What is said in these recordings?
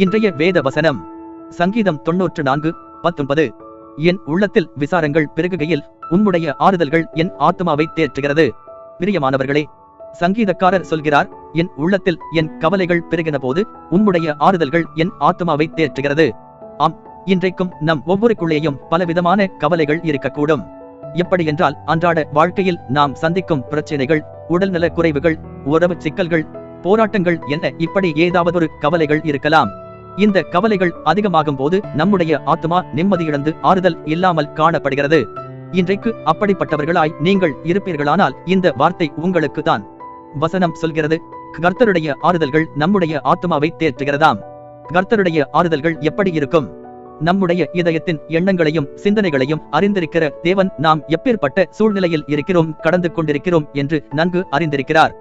இன்றைய வேத வசனம் சங்கீதம் 94:19. என் உள்ளத்தில் விசாரங்கள் பெருகுகையில் உம்முடைய ஆறுதல்கள் என் ஆத்துமாவை தேற்றுகிறது. பிரியமானவர்களே, சங்கீதக்காரர் சொல்கிறார், என் உள்ளத்தில் என் கவலைகள் பெருகின போது உம்முடைய ஆறுதல்கள் என் ஆத்துமாவை தேற்றுகிறது. ஆம், இன்றைக்கும் நம் ஒவ்வொருக்குள்ளேயும் பலவிதமான கவலைகள் இருக்கக்கூடும். எப்படி என்றால், அன்றாட வாழ்க்கையில் நாம் சந்திக்கும் பிரச்சனைகள், உடல்நல குறைவுகள், உறவு சிக்கல்கள், போராட்டங்கள் என இப்படி ஏதாவதொரு கவலைகள் இருக்கலாம். இந்த கவலைகள் அதிகமாகும் போது நம்முடைய ஆத்துமா நிம்மதியிழந்து ஆறுதல் இல்லாமல் காணப்படுகிறது. இன்றைக்கு அப்படிப்பட்டவர்களாய் நீங்கள் இருப்பீர்களானால் இந்த வார்த்தை உங்களுக்கு தான். வசனம் சொல்கிறது, கர்த்தருடைய ஆறுதல்கள் நம்முடைய ஆத்துமாவை தேற்றுகிறதாம். கர்த்தருடைய ஆறுதல்கள் எப்படி இருக்கும்? நம்முடைய இதயத்தின் எண்ணங்களையும் சிந்தனைகளையும் அறிந்திருக்கிற தேவன் நாம் எப்பேற்பட்ட சூழ்நிலையில் இருக்கிறோம், கடந்து கொண்டிருக்கிறோம் என்று நன்கு அறிந்திருக்கிறார்.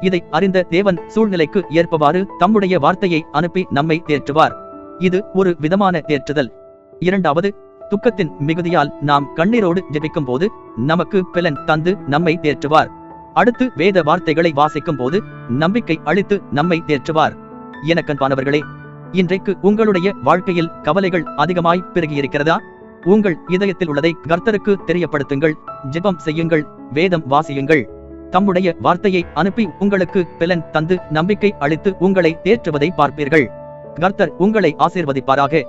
இதை அறிந்த தேவன் சூழ்நிலைக்கு ஏற்பவாறு தம்முடைய வார்த்தையை அனுப்பி நம்மை தேற்றுவார். இது ஒரு விதமான தேற்றுதல். இரண்டாவது, துக்கத்தின் மிகுதியால் நாம் கண்ணீரோடு ஜெபிக்கும் போது நமக்கு பலன் தந்து நம்மை தேற்றுவார். அடுத்து வேத வார்த்தைகளை வாசிக்கும் போது நம்பிக்கை அளித்து நம்மை தேற்றுவார். எனக்கன்பானவர்களே, இன்றைக்கு உங்களுடைய வாழ்க்கையில் கவலைகள் அதிகமாய் பெருகியிருக்கிறதா? உங்கள் இதயத்தில் உள்ளதை கர்த்தருக்கு தெரியப்படுத்துங்கள், ஜெபம் செய்யுங்கள், வேதம் வாசியுங்கள். தம்முடைய வார்த்தையை அனுப்பி உங்களுக்கு பலன் தந்து நம்பிக்கை அளித்து உங்களை தேற்றுவதை பார்ப்பீர்கள். கர்த்தர் உங்களை ஆசீர்வதிப்பாராக.